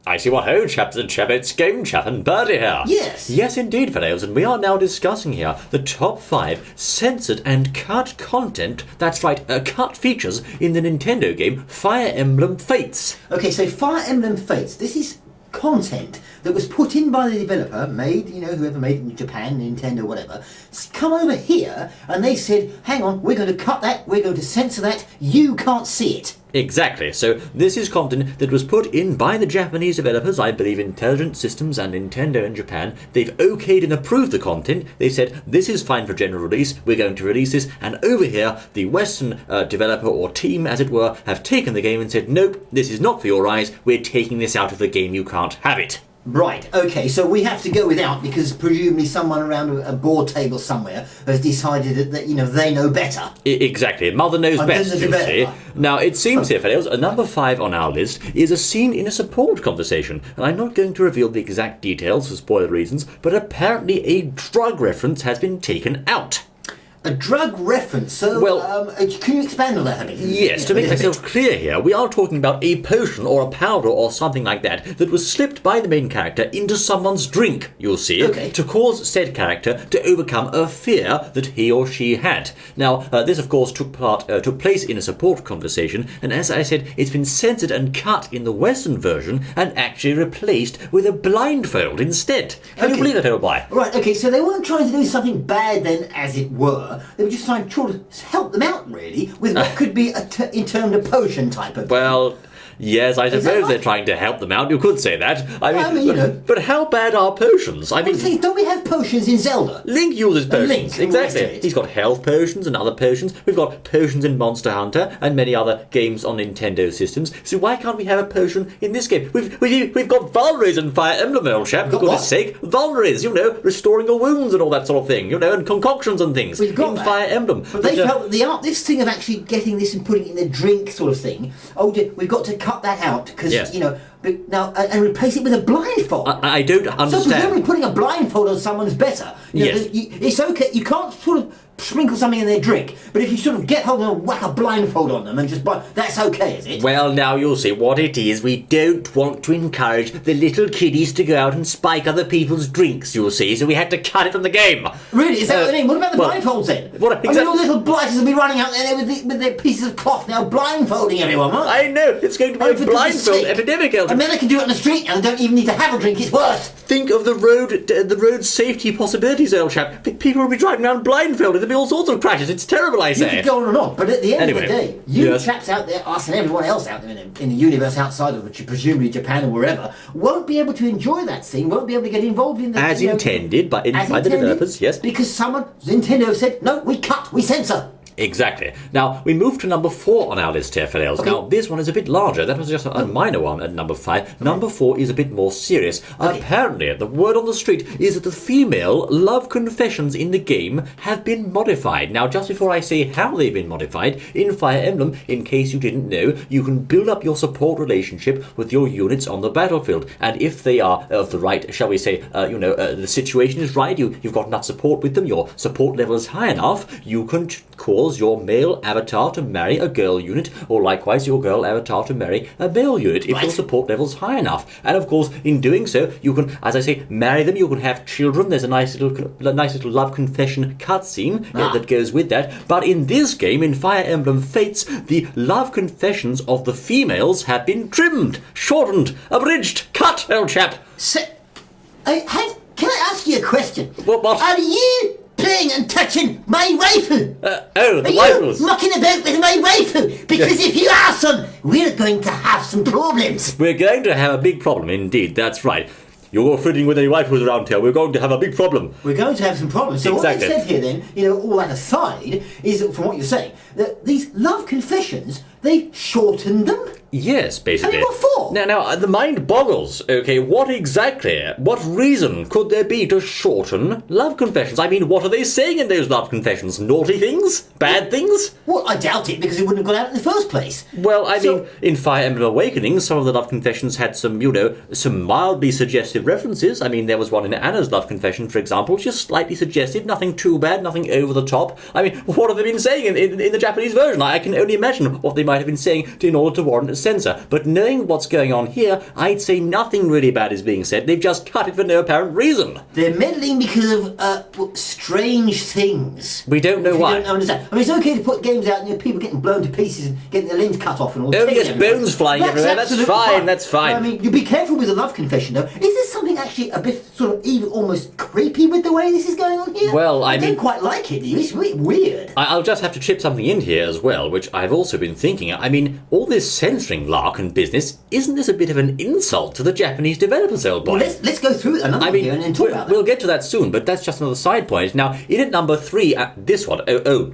I see what ho, chaps and chappets, game chap and birdie here. Yes. Yes, indeed, fellows, and we are now discussing here the top 5 censored and cut content, that's right, cut features in the Nintendo game Fire Emblem Fates. Okay, so Fire Emblem Fates, this is content that was put in by the developer, whoever made it in Japan, Nintendo, whatever, come over here and they said, hang on, we're going to cut that, we're going to censor that, you can't see it. Exactly. So this is content that was put in by the Japanese developers, I believe Intelligent Systems and Nintendo in Japan. They've okayed and approved the content. They said, this is fine for general release, we're going to release this. And over here, the Western developer or team, as it were, have taken the game and said, nope, this is not for your eyes, we're taking this out of the game, you can't have it. Right, okay, so we have to go without because presumably someone around a board table somewhere has decided that they know better. Exactly, mother knows best, you see. Now, it seems here, fellows, number 5 on our list is a scene in a support conversation. And I'm not going to reveal the exact details for spoiler reasons, but apparently a drug reference has been taken out. A drug reference, so can you expand on that a bit? Yes, to make myself clear here, we are talking about a potion or a powder or something like that was slipped by the main character into someone's drink, you'll see, to cause said character to overcome a fear that he or she had. Now, this of course took place in a support conversation, and as I said, it's been censored and cut in the Western version and actually replaced with a blindfold instead. Can you believe that, old boy? Right, okay, so they weren't trying to do something bad then, as it were. They were just trying to help them out, really, with what could be in terms of potion type of thing. Well, yes, I suppose they're trying to help them out. You could say that. I mean, but how bad are potions? Don't we have potions in Zelda? Link uses potions. Link, exactly. He's got health potions and other potions. We've got potions in Monster Hunter and many other games on Nintendo systems. So why can't we have a potion in this game? We've got vulnerries in Fire Emblem, old chap. For goodness sake, vulnerries. Restoring your wounds and all that sort of thing. And concoctions and things. We've got in that. Fire Emblem. But they felt that this thing of actually getting this and putting it in a drink sort of thing. Oh, we've got to cut that out because now and replace it with a blindfold. I don't understand. So presumably putting a blindfold on someone's better. Yes, it's okay. You can't sort of sprinkle something in their drink, but if you sort of get hold of them and whack a blindfold on them and just that's okay, is it? Well, now you'll see what it is. We don't want to encourage the little kiddies to go out and spike other people's drinks, you'll see, so we had to cut it from the game. Really? Is that what I mean? What about the blindfolds then? Exactly? All little blighters will be running out there with their pieces of cloth now blindfolding everyone, won't they? I know, it's going to be a blindfold epidemic, Elton. And then they can do it on the street and they don't even need to have a drink, it's worse. Think of the road safety possibilities, old chap. People will be driving around blindfolded, there'll be all sorts of crashes. It's terrible, I say. You could go on and on, but at the end of the day, chaps out there, us and everyone else out there in the universe outside of presumably Japan or wherever, won't be able to enjoy that scene, won't be able to get involved in the... As intended by the developers, yes. Because Nintendo said, no, we censor. Exactly. Now, we move to number 4 on our list here, fellows. Okay. Now, this one is a bit larger. That was just a minor one at number 5. Okay. Number 4 is a bit more serious. Okay. Apparently, the word on the street is that the female love confessions in the game have been modified. Now, just before I say how they've been modified, in Fire Emblem, in case you didn't know, you can build up your support relationship with your units on the battlefield. And if they are of the right, shall we say, the situation is right, you've got enough support with them, your support level is high enough, you can cause your male avatar to marry a girl unit, or likewise your girl avatar to marry a male unit if your support level's high enough. And of course, in doing so, you can, as I say, marry them. You can have children. There's a nice little love confession cutscene that goes with that. But in this game, in Fire Emblem Fates, the love confessions of the females have been trimmed, shortened, abridged, cut, old chap. Can I ask you a question? What? Are you playing and touching my waifu? The waifus? Are you mucking about with my waifu? Because if you are, son, we're going to have some problems. We're going to have a big problem indeed, that's right. You're flirting with any waifus around here. We're going to have a big problem. We're going to have some problems. So exactly. What they said here then, all that aside, is from what you're saying, that these love confessions, they've shortened them? Yes, basically. I mean, what for? Now, the mind boggles. Okay, what reason could there be to shorten love confessions? I mean, what are they saying in those love confessions? Naughty things? Bad things? Well, I doubt it, because it wouldn't have gone out in the first place. Well, I mean, in Fire Emblem Awakening, some of the love confessions had some mildly suggestive references. I mean, there was one in Anna's love confession, for example, just slightly suggestive, nothing too bad, nothing over the top. I mean, what have they been saying in the Japanese version? I can only imagine what they might have been saying in order to warrant censor, but knowing what's going on here, I'd say nothing really bad is being said. They've just cut it for no apparent reason. They're meddling because of strange things. We don't know why. Don't understand. I mean, it's okay to put games out and people getting blown to pieces and getting their limbs cut off and all. Oh yes, bones flying everywhere. That's fine. That's fine. I mean, you be careful with the love confession, though. Is there something actually a bit sort of even almost creepy with the way this is going on here? Well, I don't mean, quite like it. It's weird. I'll just have to chip something in here as well, which I've also been thinking. I mean, all this censoring lark and business, isn't this a bit of an insult to the Japanese developers, old boy? Well, let's go through another one here and then talk about that. We'll get to that soon, but that's just another side point. Now, in at number 3, this one,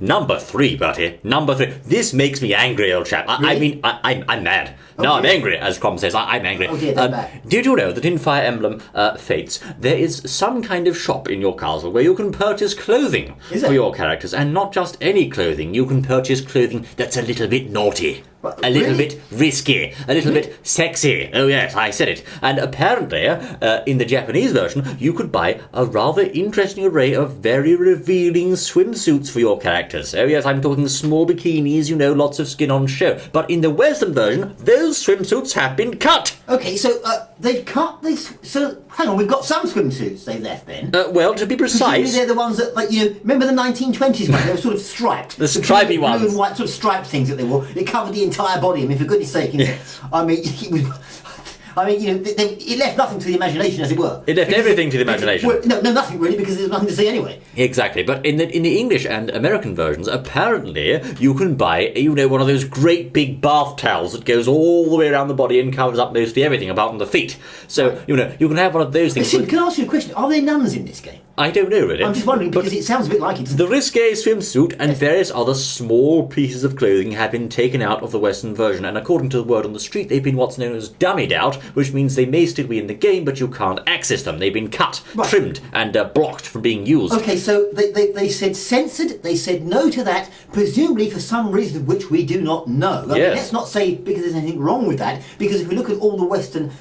number 3, Bertie, number 3. This makes me angry, old chap. Really? I mean, I'm mad. No, I'm angry, as Crom says. I'm angry. Oh dear, that's bad. Did you know that in Fire Emblem Fates, there is some kind of shop in your castle where you can purchase clothing for your characters, and not just any clothing. You can purchase clothing that's a little bit naughty. A little bit risky, a little bit sexy. Oh yes, I said it. And apparently, in the Japanese version, you could buy a rather interesting array of very revealing swimsuits for your characters. Oh yes, I'm talking small bikinis, you know, lots of skin on show. But in the Western version, those swimsuits have been cut. Okay, so they've cut this. So hang on, we've got some swimsuits they've left then. Well, to be Presumably precise, they're the ones that, like, you know, remember the 1920s ones? They were sort of striped. The stripy blue ones. and white sort of striped things that they wore. It covered the entire body. I mean, for goodness sake, I mean, it was. I mean, you know, it left nothing to the imagination, as it were. It left everything to the imagination. Well, no, nothing really, because there's nothing to see anyway. Exactly, but in the English and American versions, apparently you can buy, you know, one of those great big bath towels that goes all the way around the body and covers up mostly everything apart from the feet. So, you know, you can have one of those things. Listen, can I ask you a question? Are there nuns in this game? I don't know, really. I'm just wondering, because it sounds a bit like it. The risque swimsuit and various other small pieces of clothing have been taken out of the Western version, and according to the word on the street, they've been what's known as dummied out, which means they may still be in the game, but you can't access them. They've been cut, trimmed, and blocked from being used. Okay, so they said censored, they said no to that, presumably for some reason of which we do not know. I mean, let's not say because there's anything wrong with that, because if we look at all the Western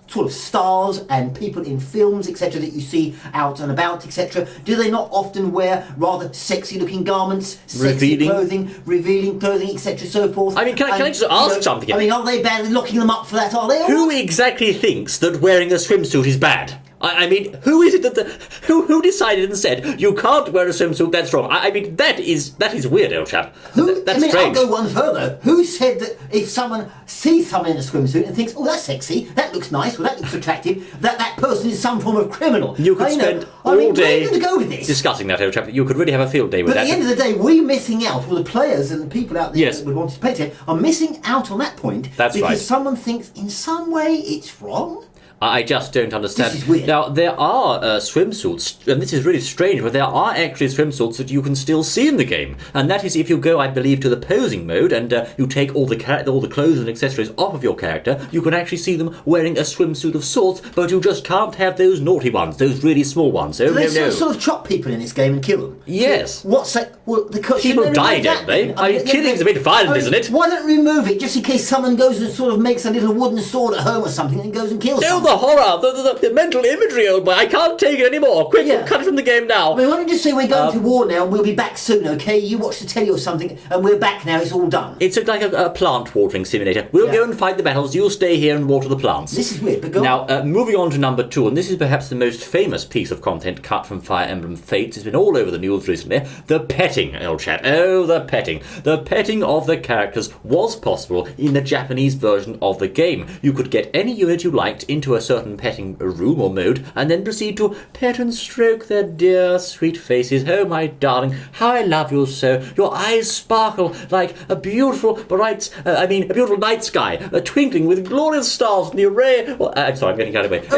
sort of stars and people in films, etc., that you see out and about, etc., do they not often wear rather sexy-looking garments, revealing clothing, etc., so forth? I mean, can I just ask something? I mean, are they badly locking them up for that? Are they? Who exactly thinks that wearing a swimsuit is bad? I mean, who is it that who decided and said you can't wear a swimsuit? That's wrong. I mean, that is weird, old chap. That's strange. I'll go one further. Who said that if someone sees someone in a swimsuit and thinks, "Oh, that's sexy, that looks nice, well, that looks attractive," that person is some form of criminal? You could spend all day where are you going to go with this? discussing that, old chap. You could really have a field day with that. But at the end of the day, we're missing out, or the players and the people out there that would want to play it are missing out on that point. That's because someone thinks in some way it's wrong. I just don't understand. This is weird. Now, there are swimsuits, and this is really strange, but there are actually swimsuits that you can still see in the game. And that is if you go, I believe, to the posing mode and you take all the clothes and accessories off of your character, you can actually see them wearing a swimsuit of sorts, but you just can't have those naughty ones, those really small ones. Oh, do they sort of chop people in this game and kill them? Yes. So what's that? Well, people die, don't they? I mean, killing's a bit violent, isn't it? Why don't we remove it, just in case someone goes and sort of makes a little wooden sword at home or something and goes and kills someone? The horror, the mental imagery, old boy. I can't take it anymore. Quick, cut it from the game now. I mean, why don't you just say we're going to war now and we'll be back soon, okay? You watch the telly or something and we're back now, it's all done. It's like a plant watering simulator. We'll go and fight the battles, you'll stay here and water the plants. This is weird, but go on. Now, moving on to number 2, and this is perhaps the most famous piece of content cut from Fire Emblem Fates. It's been all over the news recently. The petting, old chat. Oh, the petting. The petting of the characters was possible in the Japanese version of the game. You could get any unit you liked into a certain petting room or mode, and then proceed to pet and stroke their dear sweet faces. Oh, my darling, how I love you so. Your eyes sparkle like a beautiful night sky, twinkling with glorious stars in the array. Well, I'm sorry, I'm getting carried away.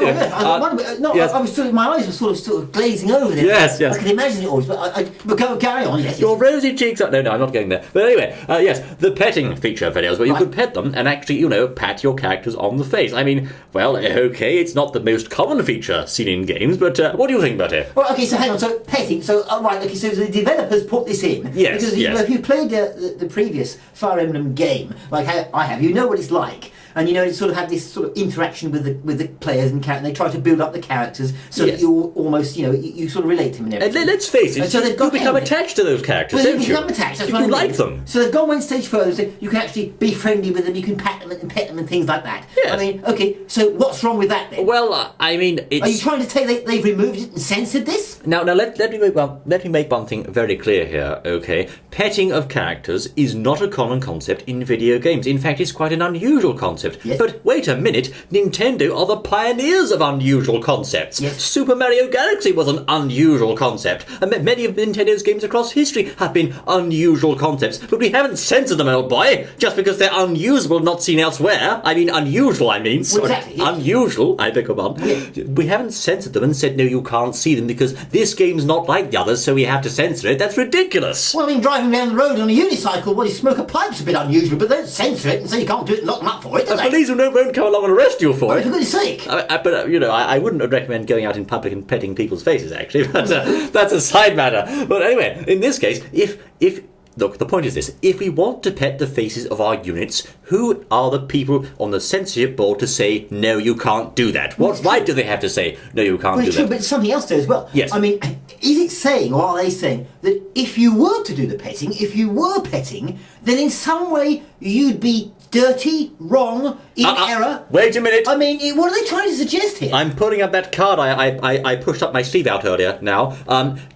My eyes were sort of glazing over there. Yes. I can imagine it always, but carry on. Yes. Your rosy cheeks are... No, I'm not going there. But anyway, yes, the petting feature videos where you could pet them and actually, pat your characters on the face. I mean, well, okay, it's not the most common feature seen in games, but what do you think about it? Well, okay, so hang on, so petting, so the developers put this in. Yes, because if you played the previous Fire Emblem game, like I have, you know what it's like. and it sort of had this sort of interaction with the players and they try to build up the characters so that you almost, you sort of relate to them and everything. And let's face it, and so they've got you become attached to those characters, well, don't you? You become attached, that's you what I mean. like them. So they've gone one stage further, so you can actually be friendly with them, you can pat them and pet them and things like that. Yes. I mean, okay, so what's wrong with that then? Well, I mean, it's... Are you trying to say they've removed it and censored this? Now let me make one thing very clear here, okay? Petting of characters is not a common concept in video games. In fact, it's quite an unusual concept. Yes. But wait a minute, Nintendo are the pioneers of unusual concepts. Yes. Super Mario Galaxy was an unusual concept. And many of Nintendo's games across history have been unusual concepts. But we haven't censored them, old boy, just because they're unusable, not seen elsewhere. I mean, unusual, Sorry. exactly, yes. Unusual, I beg your pardon. Yes. We haven't censored them and said, no, you can't see them because this game's not like the others, so we have to censor it. That's ridiculous. Well, I mean, driving down the road on a unicycle while you smoke a pipe's a bit unusual, but don't censor it and say you can't do it and lock them up for it, do The they? police won't come along and arrest you for Well, it. for goodness sake. I wouldn't recommend going out in public and petting people's faces, actually. But that's a side matter. But anyway, in this case, if look, the point is this. If we want to pet the faces of our units, who are the people on the censorship board to say, no, you can't do that? What right do they have to say, no, you can't Well, do it's true, that? but it's something else there as well. Yes. I mean, is it saying, or are they saying, that if you were to do the petting, if you were petting, then in some way you'd be dirty, wrong, in error? Wait a minute. I mean, what are they trying to suggest here? I'm pulling up that card I pushed up my sleeve out earlier now.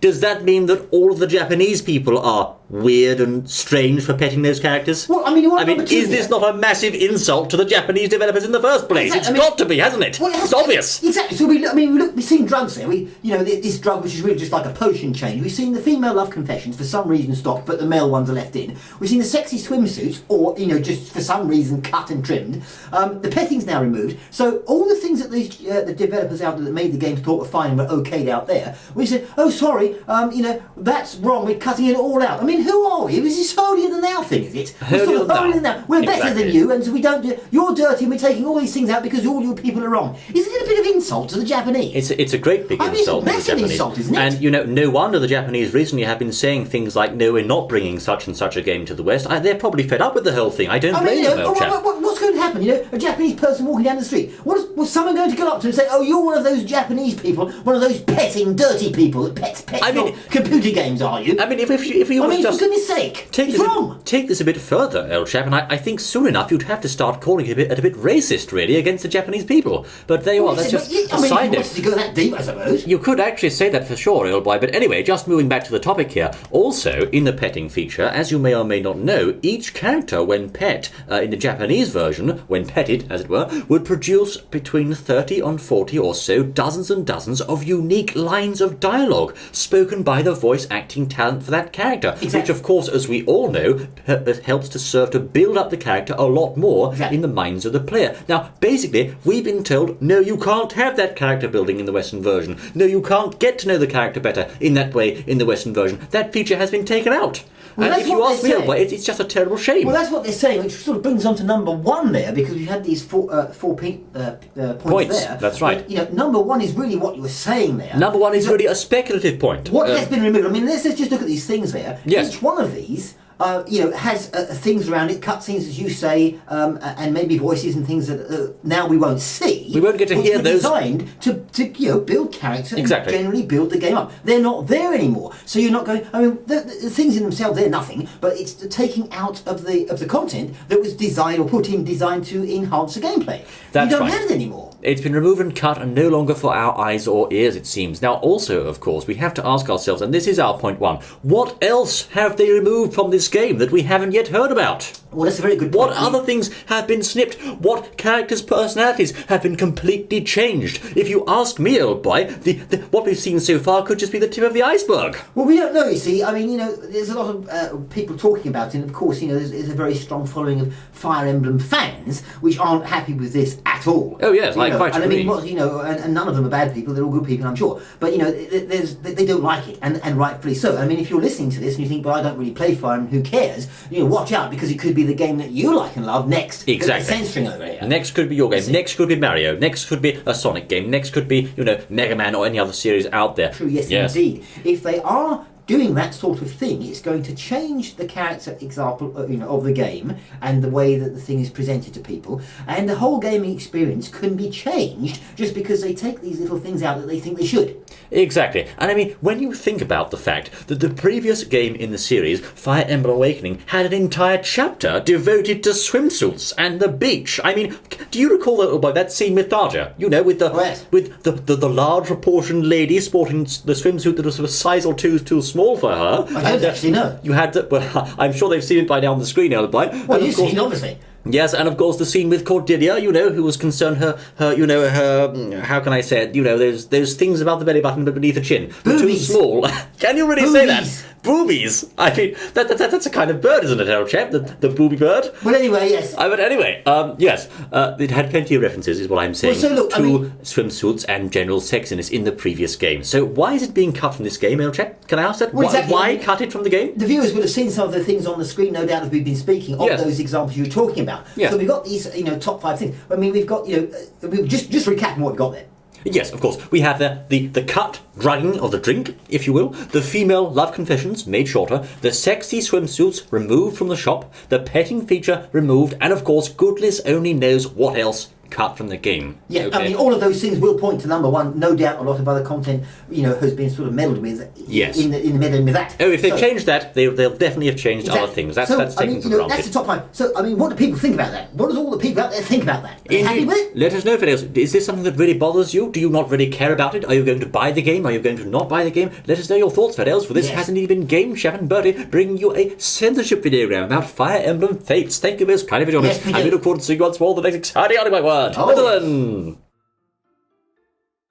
Does that mean that all of the Japanese people are weird and strange for petting those characters? Well, I mean, is this not a massive insult to the Japanese developers in the first place? Exactly. It's got to be, hasn't it? Well, It's obvious. Exactly. So we've seen drugs there. This drug which is really just like a potion change. We've seen the female love confessions for some reason stopped, but the male ones are left in. We've seen the sexy swimsuits, or just for some reason cut and trimmed. The petting's now removed. So all the things that the developers out there that made the games thought were fine were okayed out there. We said, oh sorry, that's wrong. We're cutting it all out. I mean, who are we? Is this holier than thou thing? Is it? We're sort of holier than thou. We're better than you, and so we don't do. You're dirty, and we're taking all these things out because all you people are wrong. Isn't it a bit of insult to the Japanese? It's a great big insult to the It's a massive Japanese. insult, isn't it? And no wonder the Japanese recently have been saying things like, no, we're not bringing such and such a game to the West. They're probably fed up with the whole thing. I don't blame them, old chap. What's going to happen? A Japanese person walking down the street. Was someone going to go up to him and say, "Oh, you're one of those Japanese people, one of those petting, dirty people that pets computer games, are you?" I mean, if you was just for goodness sake, take this a bit further, old chap, and I think soon enough you'd have to start calling it a bit racist, really, against the Japanese people. But there you are. That's just a side if you note. wanted to go that deep, I suppose. You could actually say that for sure, old boy. But anyway, just moving back to the topic here. Also, in the petting feature, as you may or may not know, each character, when pet, in the Japanese version, when petted, as it were, would produce between 30 and 40 or so dozens and dozens of unique lines of dialogue spoken by the voice acting talent for that character. Exactly. Which, of course, as we all know, helps to serve to build up the character a lot more in the minds of the player. Now, basically, we've been told, no, you can't have that character building in the Western version. No, you can't get to know the character better in that way in the Western version. That feature has been taken out. Well, and if you ask me, it's just a terrible shame. Well, that's what they're saying, which sort of brings on to number one there, because we had these four points there. That's right. But, number one is really what you were saying there. Number one is really a speculative point. What has been removed? I mean, let's just look at these things there. Yes. Each one of these, has things around it, cutscenes, as you say, and maybe voices and things that now we won't see. We won't get to hear those. Designed to build character Exactly. and generally build the game up. They're not there anymore, so you're not going. I mean, the things in themselves they're nothing, but it's the taking out of the content that was designed to enhance the gameplay. That's you don't right. have it anymore. It's been removed and cut and no longer for our eyes or ears, it seems. Now, also, of course, we have to ask ourselves, and this is our point one, what else have they removed from this game that we haven't yet heard about? Well, that's a very good point. What other things have been snipped? What characters' personalities have been completely changed? If you ask me, old boy, what we've seen so far could just be the tip of the iceberg. Well, we don't know, you see. I mean, there's a lot of people talking about it, and of course, there's a very strong following of Fire Emblem fans, which aren't happy with this at all. Oh, yes, I quite agree. And I mean, and none of them are bad people, they're all good people, I'm sure. But, they don't like it, and rightfully so. I mean, if you're listening to this and you think, but I don't really play Fire Emblem, who cares? Watch out, because it could be the game that you like and love next. Exactly. They're censoring over here. Next could be your game. Next could be Mario. Next could be a Sonic game. Next could be, Mega Man or any other series out there. True, yes, indeed. If they are doing that sort of thing, it's going to change the character example of the game and the way that the thing is presented to people, and the whole gaming experience can be changed just because they take these little things out that they think they should. Exactly. And I mean, when you think about the fact that the previous game in the series, Fire Emblem Awakening, had an entire chapter devoted to swimsuits and the beach. I mean, do you recall that scene with Tarja? You know, with the large proportioned lady sporting the swimsuit that was a size or two too small for her. I don't actually know. You had to, well, I'm sure they've seen it by now on the screen, Alibi. Well, you've seen, obviously. Yes, and of course the scene with Cordelia, who was concerned her, how can I say it, those things above the belly button but beneath the chin. Boobies. Too small. Can you really say that? Boobies. I mean, that's a kind of bird, isn't it, old chap? The booby bird? Well, anyway, yes. But anyway, yes, it had plenty of references, is what I'm saying, swimsuits and general sexiness in the previous game. So why is it being cut from this game, old chap? Can I ask that? Well, exactly. Why cut it from the game? The viewers would have seen some of the things on the screen, no doubt, as we've been speaking of those examples you were talking about. Yes. So we've got these, top 5 things. I mean, we've got, just recapping what we've got there. Yes, of course. We have the cut drugging of the drink, if you will, the female love confessions made shorter, the sexy swimsuits removed from the shop, the petting feature removed, and of course, goodness only knows what else cut from the game. Yeah, okay. I mean, all of those things will point to number 1. No doubt a lot of other content, has been sort of meddled with in the meddling with that. Oh, if they've changed that, they'll definitely have changed other things. That's taken for granted. That's the top 5. So, I mean, what do people think about that? What does all the people out there think about that? Are they happy with it? Let us know if it is. Is this something that really bothers you? Do you not really care about it? Are you going to buy the game? Are you going to not buy the game? Let us know your thoughts, Fidels, for this hasn't even been Game Chef and Bertie bringing you a censorship videogram about Fire Emblem Fates. Thank you most kindly for joining us, and we look forward to seeing you once more the next exciting Audio My Word. Oh. Until then.